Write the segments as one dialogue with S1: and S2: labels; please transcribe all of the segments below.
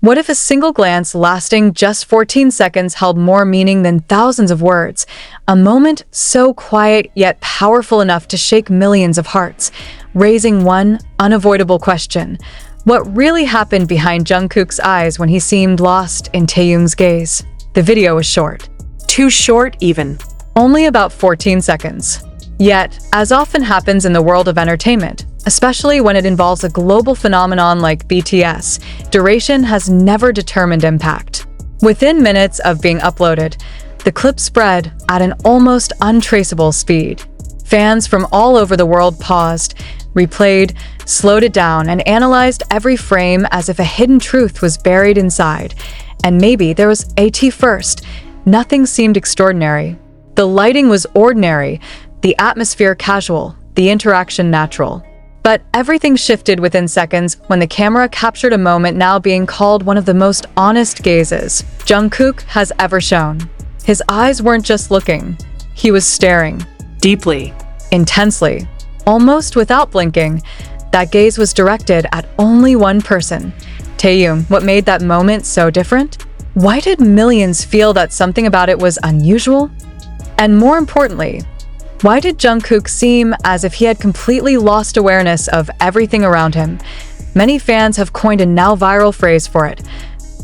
S1: What if a single glance lasting just 14 seconds held more meaning than thousands of words? A moment so quiet yet powerful enough to shake millions of hearts, raising one unavoidable question. What really happened behind Jungkook's eyes when he seemed lost in Taehyung's gaze? The video was short.
S2: Too short, even.
S1: Only about 14 seconds. Yet, as often happens in the world of entertainment, especially when it involves a global phenomenon like BTS, duration has never determined impact. Within minutes of being uploaded, the clip spread at an almost untraceable speed. Fans from all over the world paused, replayed, slowed it down, and analyzed every frame as if a hidden truth was buried inside. And maybe there was AT first. Nothing seemed extraordinary. The lighting was ordinary, the atmosphere casual, the interaction natural. But everything shifted within seconds when the camera captured a moment now being called one of the most honest gazes Jungkook has ever shown. His eyes weren't just looking. He was staring.
S2: Deeply.
S1: Intensely. Almost without blinking. That gaze was directed at only one person. Taehyung. What made that moment so different? Why did millions feel that something about it was unusual? And more importantly, why did Jungkook seem as if he had completely lost awareness of everything around him? Many fans have coined a now viral phrase for it,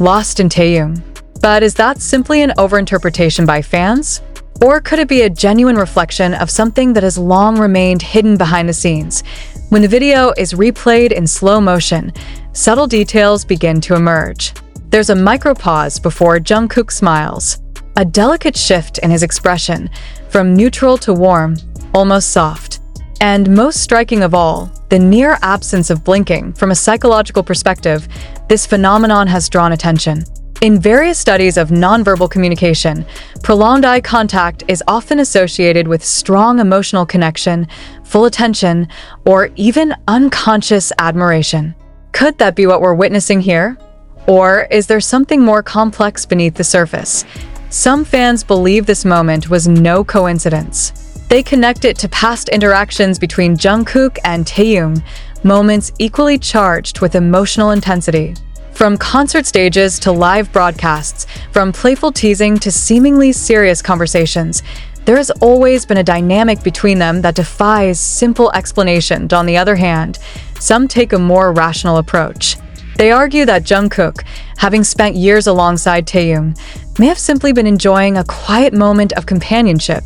S1: lost in Taehyung. But is that simply an overinterpretation by fans? Or could it be a genuine reflection of something that has long remained hidden behind the scenes? When the video is replayed in slow motion, subtle details begin to emerge. There's a micro-pause before Jungkook smiles. A delicate shift in his expression, from neutral to warm, almost soft. And most striking of all, the near absence of blinking. From a psychological perspective, this phenomenon has drawn attention. In various studies of nonverbal communication, prolonged eye contact is often associated with strong emotional connection, full attention, or even unconscious admiration. Could that be what we're witnessing here? Or is there something more complex beneath the surface? Some fans believe this moment was no coincidence. They connect it to past interactions between Jungkook and Taehyung, moments equally charged with emotional intensity. From concert stages to live broadcasts, from playful teasing to seemingly serious conversations, there has always been a dynamic between them that defies simple explanation. On the other hand, some take a more rational approach. They argue that Jungkook, having spent years alongside Taehyung, may have simply been enjoying a quiet moment of companionship,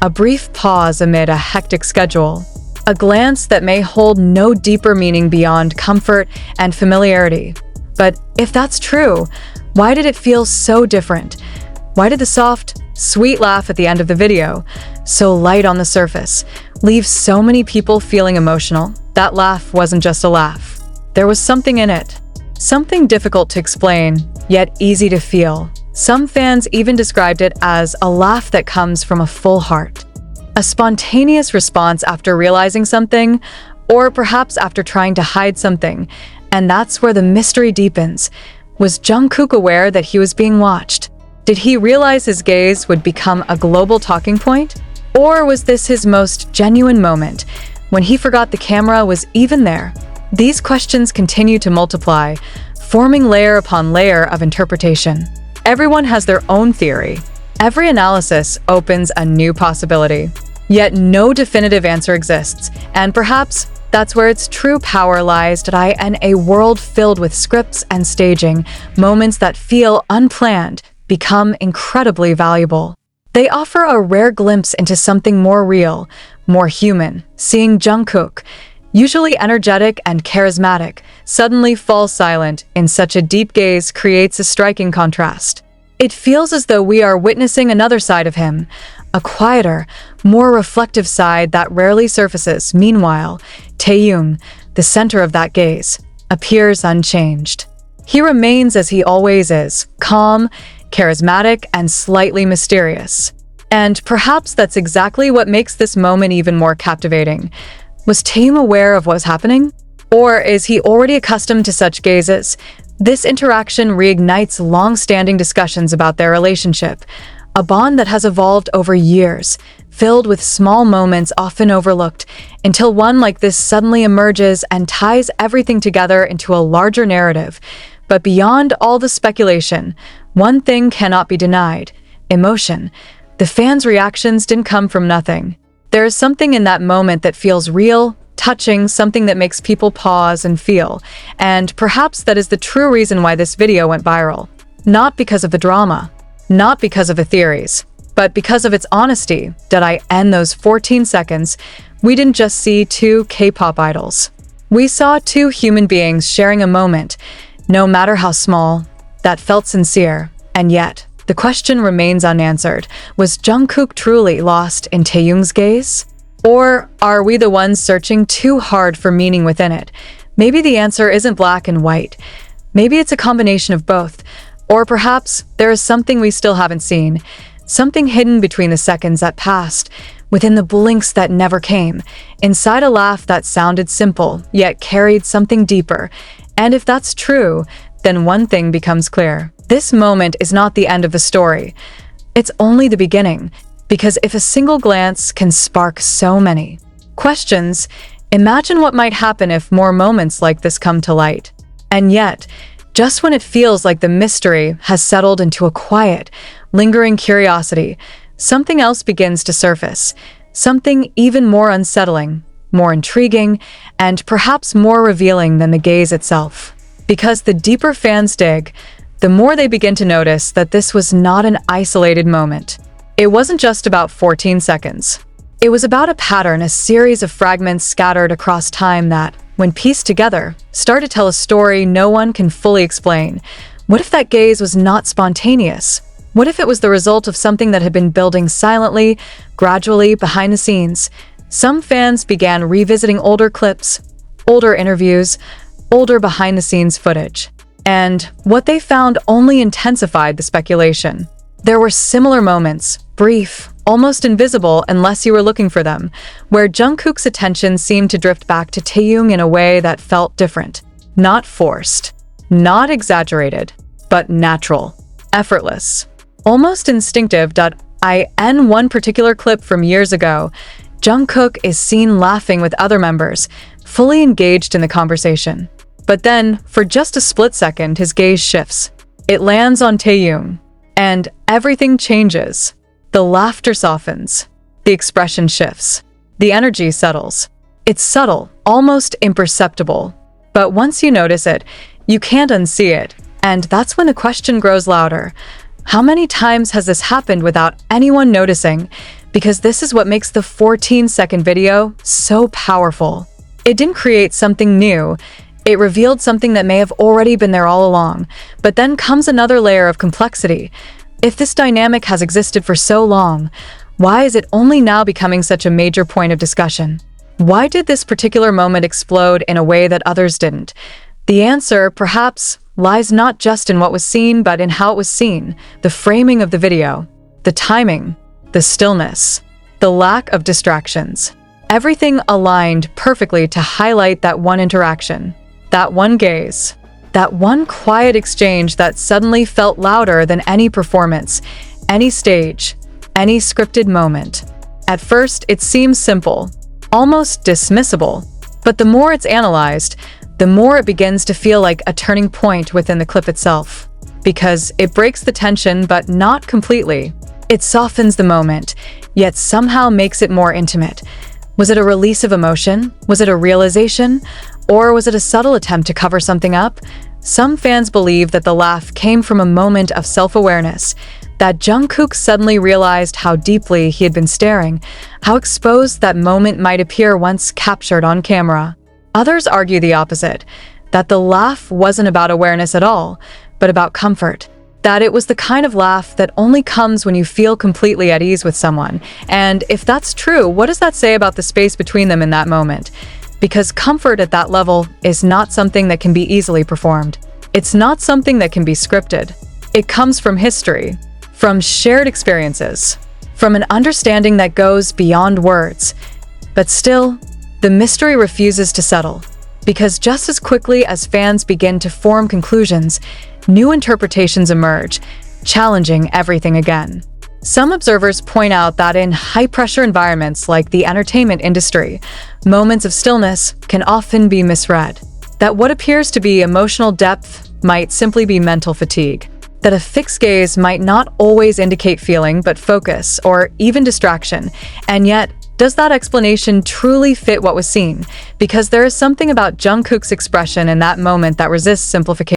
S1: a brief pause amid a hectic schedule, a glance that may hold no deeper meaning beyond comfort and familiarity. But if that's true, why did it feel so different? Why did the soft, sweet laugh at the end of the video, so light on the surface, leave so many people feeling emotional? That laugh wasn't just a laugh. There was something in it. Something difficult to explain, yet easy to feel. Some fans even described it as a laugh that comes from a full heart. A spontaneous response after realizing something, or perhaps after trying to hide something. And that's where the mystery deepens. Was Jungkook aware that he was being watched? Did he realize his gaze would become a global talking point? Or was this his most genuine moment, when he forgot the camera was even there? These questions continue to multiply, forming layer upon layer of interpretation. Everyone has their own theory. Every analysis opens a new possibility. Yet no definitive answer exists, and perhaps that's where its true power lies. In a world filled with scripts and staging, moments that feel unplanned become incredibly valuable. They offer a rare glimpse into something more real, more human. Seeing Jungkook, usually energetic and charismatic, suddenly fall silent in such a deep gaze creates a striking contrast. It feels as though we are witnessing another side of him, a quieter, more reflective side that rarely surfaces. Meanwhile, Taehyung, the center of that gaze, appears unchanged. He remains as he always is, calm, charismatic, and slightly mysterious. And perhaps that's exactly what makes this moment even more captivating. Was Taehyung aware of what was happening? Or is he already accustomed to such gazes? This interaction reignites long-standing discussions about their relationship, a bond that has evolved over years, filled with small moments often overlooked, until one like this suddenly emerges and ties everything together into a larger narrative. But beyond all the speculation, one thing cannot be denied: emotion. The fans' reactions didn't come from nothing. There is something in that moment that feels real, touching, something that makes people pause and feel. And perhaps that is the true reason why this video went viral. Not because of the drama, not because of the theories, but because of its honesty. Did I end those 14 seconds? We didn't just see two K-pop idols. We saw two human beings sharing a moment, no matter how small, that felt sincere. And yet, the question remains unanswered. Was JUNGKOOK truly lost in Taehyung's gaze? Or are we the ones searching too hard for meaning within it? Maybe the answer isn't black and white. Maybe it's a combination of both. Or perhaps there is something we still haven't seen. Something hidden between the seconds that passed, within the blinks that never came, inside a laugh that sounded simple, yet carried something deeper. And if that's true, then one thing becomes clear. This moment is not the end of the story. It's only the beginning, because if a single glance can spark so many questions, imagine what might happen if more moments like this come to light. And yet, just when it feels like the mystery has settled into a quiet, lingering curiosity, something else begins to surface. Something even more unsettling, more intriguing, and perhaps more revealing than the gaze itself. Because the deeper fans dig, the more they begin to notice that this was not an isolated moment. It wasn't just about 14 seconds. It was about a pattern, a series of fragments scattered across time that, when pieced together, start to tell a story no one can fully explain. What if that gaze was not spontaneous? What if it was the result of something that had been building silently, gradually, behind the scenes? Some fans began revisiting older clips, older interviews, older behind-the-scenes footage. And what they found only intensified the speculation. There were similar moments, brief, almost invisible unless you were looking for them, where JUNGKOOK's attention seemed to drift back to Taehyung in a way that felt different. Not forced, not exaggerated, but natural, effortless, almost instinctive. In one particular clip from years ago, JUNGKOOK is seen laughing with other members, fully engaged in the conversation. But then, for just a split second, his gaze shifts. It lands on Taehyung, and everything changes. The laughter softens, the expression shifts, the energy settles. It's subtle, almost imperceptible. But once you notice it, you can't unsee it. And that's when the question grows louder. How many times has this happened without anyone noticing? Because this is what makes the 14-second video so powerful. It didn't create something new. It revealed something that may have already been there all along. But then comes another layer of complexity. If this dynamic has existed for so long, why is it only now becoming such a major point of discussion? Why did this particular moment explode in a way that others didn't? The answer, perhaps, lies not just in what was seen, but in how it was seen, the framing of the video, the timing, the stillness, the lack of distractions. Everything aligned perfectly to highlight that one interaction, that one gaze, that one quiet exchange that suddenly felt louder than any performance, any stage, any scripted moment. At first, it seems simple, almost dismissible, but the more it's analyzed, the more it begins to feel like a turning point within the clip itself. Because it breaks the tension, but not completely. It softens the moment, yet somehow makes it more intimate. Was it a release of emotion? Was it a realization? Or was it a subtle attempt to cover something up? Some fans believe that the laugh came from a moment of self-awareness, that JUNGKOOK suddenly realized how deeply he had been staring, how exposed that moment might appear once captured on camera. Others argue the opposite, that the laugh wasn't about awareness at all, but about comfort. That it was the kind of laugh that only comes when you feel completely at ease with someone. And if that's true, what does that say about the space between them in that moment? Because comfort at that level is not something that can be easily performed. It's not something that can be scripted. It comes from history, from shared experiences, from an understanding that goes beyond words. But still, the mystery refuses to settle, because just as quickly as fans begin to form conclusions, new interpretations emerge, challenging everything again. Some observers point out that in high-pressure environments like the entertainment industry, moments of stillness can often be misread. That what appears to be emotional depth might simply be mental fatigue. That a fixed gaze might not always indicate feeling, but focus or even distraction. And yet, does that explanation truly fit what was seen? Because there is something about Jungkook's expression in that moment that resists simplification.